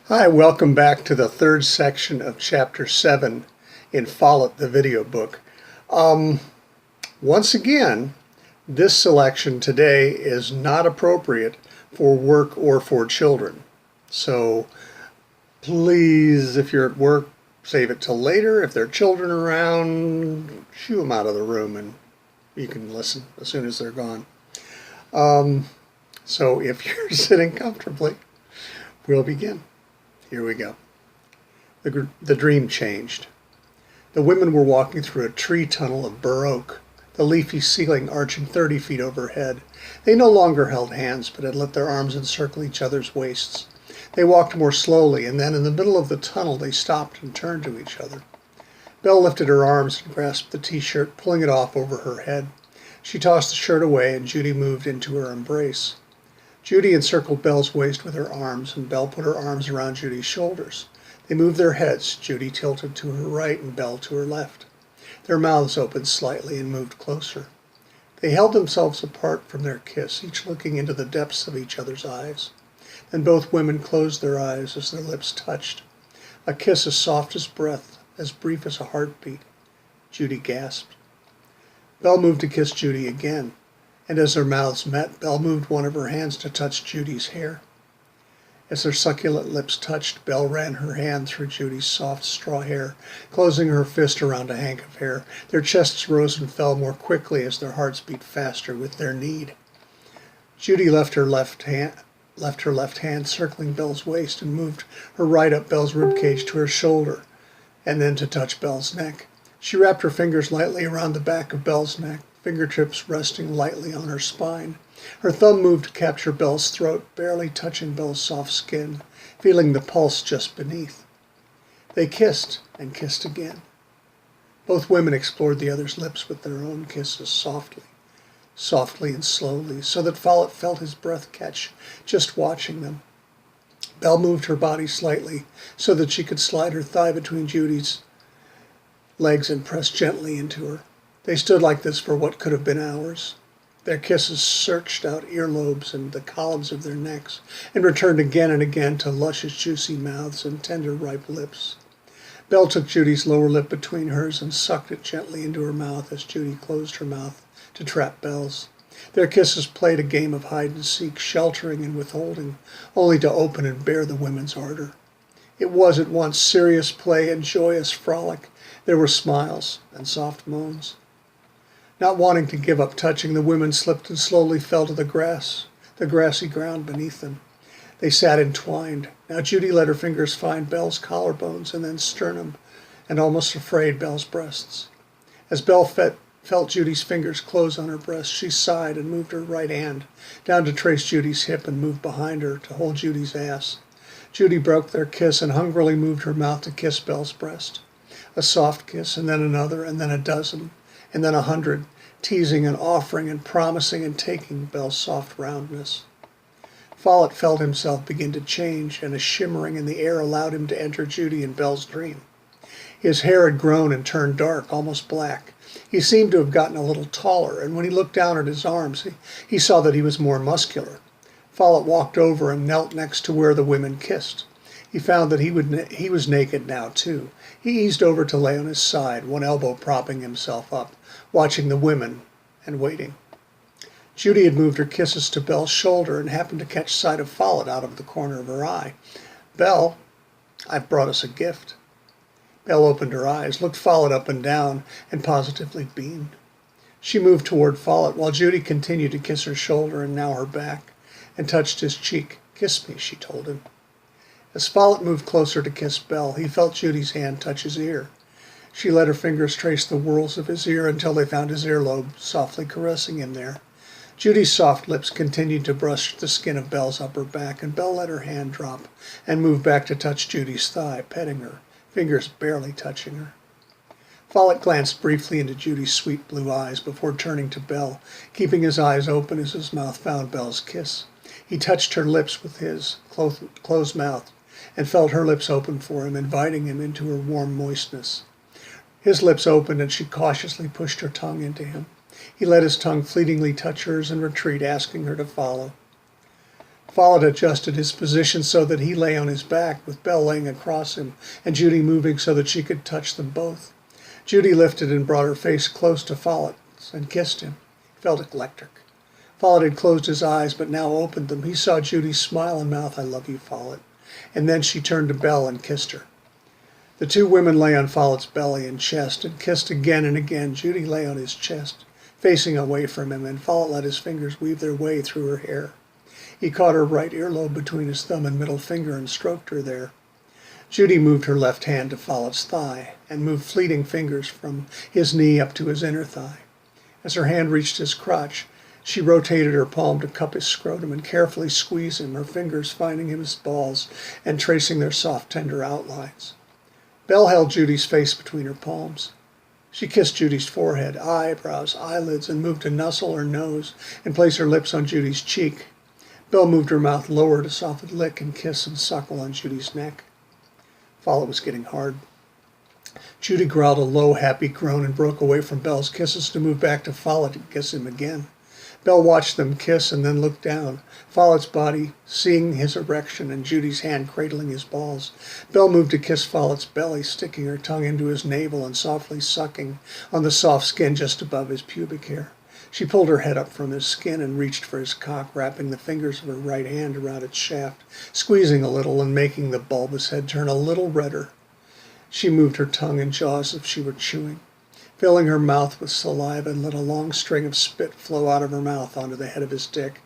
Hi, welcome back to the third section of Chapter 7 in Follet, the video book. Once again, this selection today is not appropriate for work or for children. So please, if you're at work, save it till later. If there are children around, shoo them out of the room and you can listen as soon as they're gone. So if you're sitting comfortably, we'll begin. Here we go. The dream changed. The women were walking through a tree tunnel of bur oak, the leafy ceiling arching 30 feet overhead. They no longer held hands, but had let their arms encircle each other's waists. They walked more slowly, and then in the middle of the tunnel they stopped and turned to each other. Belle lifted her arms and grasped the t-shirt, pulling it off over her head. She tossed the shirt away, and Judy moved into her embrace. Judy encircled Belle's waist with her arms, and Belle put her arms around Judy's shoulders. They moved their heads, Judy tilted to her right and Belle to her left. Their mouths opened slightly and moved closer. They held themselves apart from their kiss, each looking into the depths of each other's eyes. Then both women closed their eyes as their lips touched. A kiss as soft as breath, as brief as a heartbeat. Judy gasped. Belle moved to kiss Judy again. And as their mouths met, Belle moved one of her hands to touch Judy's hair. As their succulent lips touched, Belle ran her hand through Judy's soft straw hair, closing her fist around a hank of hair. Their chests rose and fell more quickly as their hearts beat faster with their need. Judy left her left hand circling Belle's waist and moved her right up Belle's ribcage to her shoulder, and then to touch Belle's neck. She wrapped her fingers lightly around the back of Belle's neck, fingertips resting lightly on her spine. Her thumb moved to capture Belle's throat, barely touching Belle's soft skin, feeling the pulse just beneath. They kissed and kissed again. Both women explored the other's lips with their own kisses softly and slowly, so that Follet felt his breath catch just watching them. Belle moved her body slightly so that she could slide her thigh between Judy's legs and press gently into her. They stood like this for what could have been hours. Their kisses searched out earlobes and the columns of their necks, and returned again and again to luscious, juicy mouths and tender, ripe lips. Belle took Judy's lower lip between hers and sucked it gently into her mouth as Judy closed her mouth to trap Belle's. Their kisses played a game of hide-and-seek, sheltering and withholding, only to open and bare the women's ardor. It was at once serious play and joyous frolic. There were smiles and soft moans. Not wanting to give up touching, the women slipped and slowly fell to the grassy ground beneath them. They sat entwined. Now Judy let her fingers find Belle's collarbones and then sternum, and almost afraid Belle's breasts. As Belle felt Judy's fingers close on her breast, she sighed and moved her right hand down to trace Judy's hip and move behind her to hold Judy's ass. Judy broke their kiss and hungrily moved her mouth to kiss Belle's breast. A soft kiss, and then another, and then a dozen, and then 100, teasing and offering and promising and taking Belle's soft roundness. Follet felt himself begin to change, and a shimmering in the air allowed him to enter Judy in Belle's dream. His hair had grown and turned dark, almost black. He seemed to have gotten a little taller, and when he looked down at his arms, he saw that he was more muscular. Follet walked over and knelt next to where the women kissed. He found that he was naked now, too. He eased over to lay on his side, one elbow propping himself up, watching the women and waiting. Judy had moved her kisses to Belle's shoulder and happened to catch sight of Follet out of the corner of her eye. "Belle, I've brought us a gift." Belle opened her eyes, looked Follet up and down, and positively beamed. She moved toward Follet while Judy continued to kiss her shoulder and now her back, and touched his cheek. "Kiss me," she told him. As Follet moved closer to kiss Belle, he felt Judy's hand touch his ear. She let her fingers trace the whorls of his ear until they found his earlobe, softly caressing him there. Judy's soft lips continued to brush the skin of Belle's upper back, and Belle let her hand drop and moved back to touch Judy's thigh, petting her, fingers barely touching her. Follet glanced briefly into Judy's sweet blue eyes before turning to Belle, keeping his eyes open as his mouth found Belle's kiss. He touched her lips with his closed mouth, and felt her lips open for him, inviting him into her warm moistness. His lips opened, and she cautiously pushed her tongue into him. He let his tongue fleetingly touch hers and retreat, asking her to follow. Follet adjusted his position so that he lay on his back, with Belle laying across him, and Judy moving so that she could touch them both. Judy lifted and brought her face close to Follet's and kissed him. He felt electric. Follet had closed his eyes, but now opened them. He saw Judy's smile and mouth. "I love you, Follet." And then she turned to Belle and kissed her. The two women lay on Follet's belly and chest and kissed again and again. Judy lay on his chest, facing away from him, and Follet let his fingers weave their way through her hair. He caught her right earlobe between his thumb and middle finger and stroked her there. Judy moved her left hand to Follet's thigh and moved fleeting fingers from his knee up to his inner thigh. As her hand reached his crotch, she rotated her palm to cup his scrotum and carefully squeeze him, her fingers finding his balls and tracing their soft, tender outlines. Belle held Judy's face between her palms. She kissed Judy's forehead, eyebrows, eyelids, and moved to nuzzle her nose and place her lips on Judy's cheek. Belle moved her mouth lower to softly lick and kiss and suckle on Judy's neck. Follet was getting hard. Judy growled a low, happy groan and broke away from Belle's kisses to move back to Follet to kiss him again. Belle watched them kiss and then looked down, Follet's body seeing his erection and Judy's hand cradling his balls. Belle moved to kiss Follet's belly, sticking her tongue into his navel and softly sucking on the soft skin just above his pubic hair. She pulled her head up from his skin and reached for his cock, wrapping the fingers of her right hand around its shaft, squeezing a little and making the bulbous head turn a little redder. She moved her tongue and jaws as if she were chewing, filling her mouth with saliva, and let a long string of spit flow out of her mouth onto the head of his dick.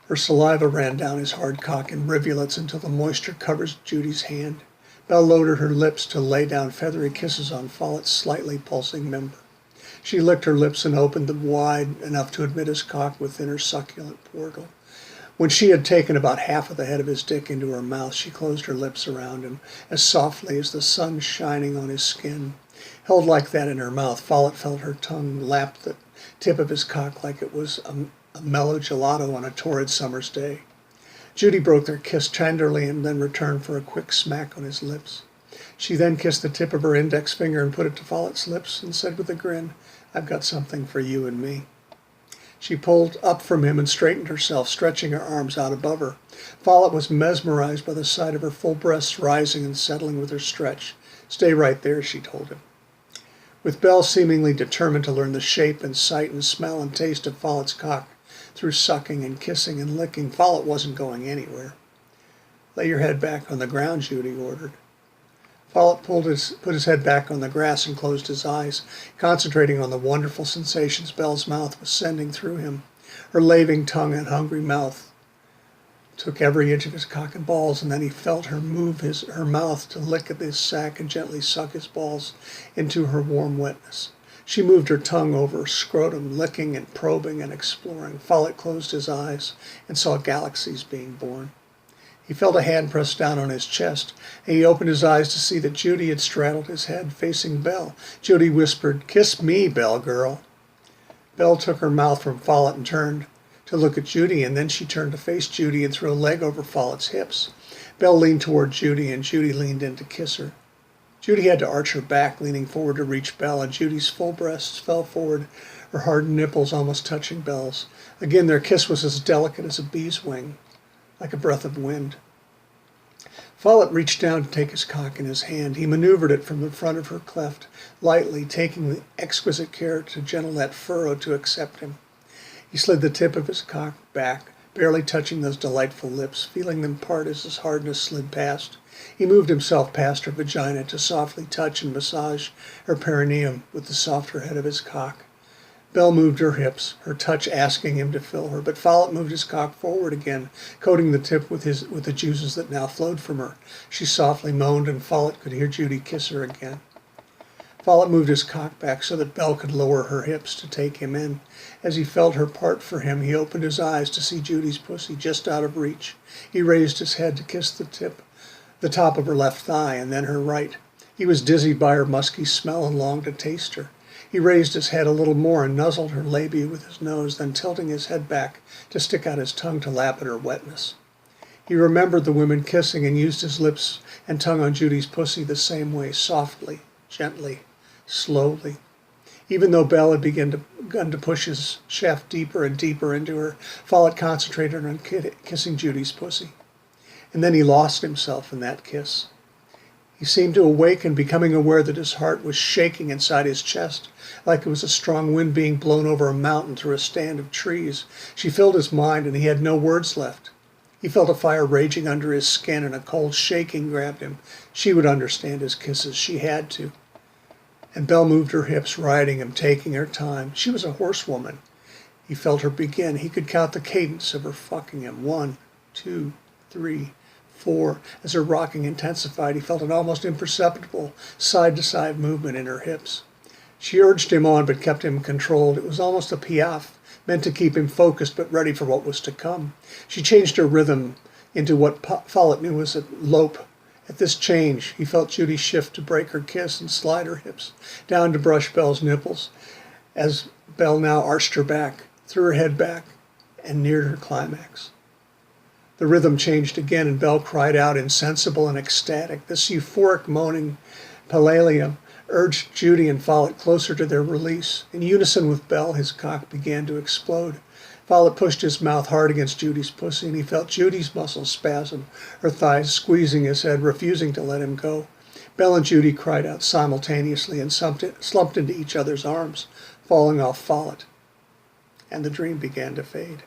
Her saliva ran down his hard cock in rivulets until the moisture covers Judy's hand. Belle lowered her lips to lay down feathery kisses on Follet's slightly pulsing member. She licked her lips and opened them wide enough to admit his cock within her succulent portal. When she had taken about half of the head of his dick into her mouth, she closed her lips around him as softly as the sun shining on his skin. Held like that in her mouth, Follet felt her tongue lap the tip of his cock like it was a mellow gelato on a torrid summer's day. Judy broke their kiss tenderly and then returned for a quick smack on his lips. She then kissed the tip of her index finger and put it to Follet's lips and said with a grin, "I've got something for you and me." She pulled up from him and straightened herself, stretching her arms out above her. Follet was mesmerized by the sight of her full breasts rising and settling with her stretch. "Stay right there," she told him. With Belle seemingly determined to learn the shape and sight and smell and taste of Follet's cock through sucking and kissing and licking, Follet wasn't going anywhere. "Lay your head back on the ground," Judy ordered. Follet put his head back on the grass and closed his eyes, concentrating on the wonderful sensations Belle's mouth was sending through him. Her laving tongue and hungry mouth took every inch of his cock and balls, and then he felt her move her mouth to lick at his sack and gently suck his balls into her warm wetness. She moved her tongue over her scrotum, licking and probing and exploring. Follet closed his eyes and saw galaxies being born. He felt a hand pressed down on his chest, and he opened his eyes to see that Judy had straddled his head, facing Belle. Judy whispered, "Kiss me, Belle girl." Belle took her mouth from Follet and turned to look at Judy, and then she turned to face Judy and threw a leg over Follet's hips. Belle leaned toward Judy, and Judy leaned in to kiss her. Judy had to arch her back, leaning forward to reach Belle, and Judy's full breasts fell forward, her hard nipples almost touching Belle's. Again, their kiss was as delicate as a bee's wing, like a breath of wind. Follet reached down to take his cock in his hand. He maneuvered it from the front of her cleft, lightly, taking the exquisite care to gentle that furrow to accept him. He slid the tip of his cock back, barely touching those delightful lips, feeling them part as his hardness slid past. He moved himself past her vagina to softly touch and massage her perineum with the softer head of his cock. Belle moved her hips, her touch asking him to fill her, but Follet moved his cock forward again, coating the tip with the juices that now flowed from her. She softly moaned, and Follet could hear Judy kiss her again. Follet moved his cock back so that Belle could lower her hips to take him in. As he felt her part for him, he opened his eyes to see Judy's pussy just out of reach. He raised his head to kiss the top of her left thigh, and then her right. He was dizzied by her musky smell and longed to taste her. He raised his head a little more and nuzzled her labia with his nose, then tilting his head back to stick out his tongue to lap at her wetness. He remembered the women kissing and used his lips and tongue on Judy's pussy the same way, softly, gently, slowly. Even though Belle had begun begun to push his shaft deeper and deeper into her. Follet concentrated on kissing Judy's pussy. And then he lost himself in that kiss. He seemed to awaken, becoming aware that his heart was shaking inside his chest, like it was a strong wind being blown over a mountain through a stand of trees. She filled his mind, and he had no words left. He felt a fire raging under his skin, and a cold shaking grabbed him. She would understand his kisses. She had to. And Belle moved her hips, riding him, taking her time. She was a horsewoman. He felt her begin. He could count the cadence of her fucking him. 1, 2, 3, 4. As her rocking intensified, he felt an almost imperceptible side-to-side movement in her hips. She urged him on, but kept him controlled. It was almost a piaffe, meant to keep him focused but ready for what was to come. She changed her rhythm into what Follet knew was a lope. At this change, he felt Judy shift to break her kiss and slide her hips down to brush Belle's nipples, as Belle now arched her back, threw her head back, and neared her climax. The rhythm changed again, and Belle cried out, insensible and ecstatic. This euphoric moaning palladium urged Judy and Follet closer to their release. In unison with Belle, his cock began to explode. Follet pushed his mouth hard against Judy's pussy, and he felt Judy's muscles spasm, her thighs squeezing his head, refusing to let him go. Belle and Judy cried out simultaneously and slumped into each other's arms, falling off Follet. And the dream began to fade.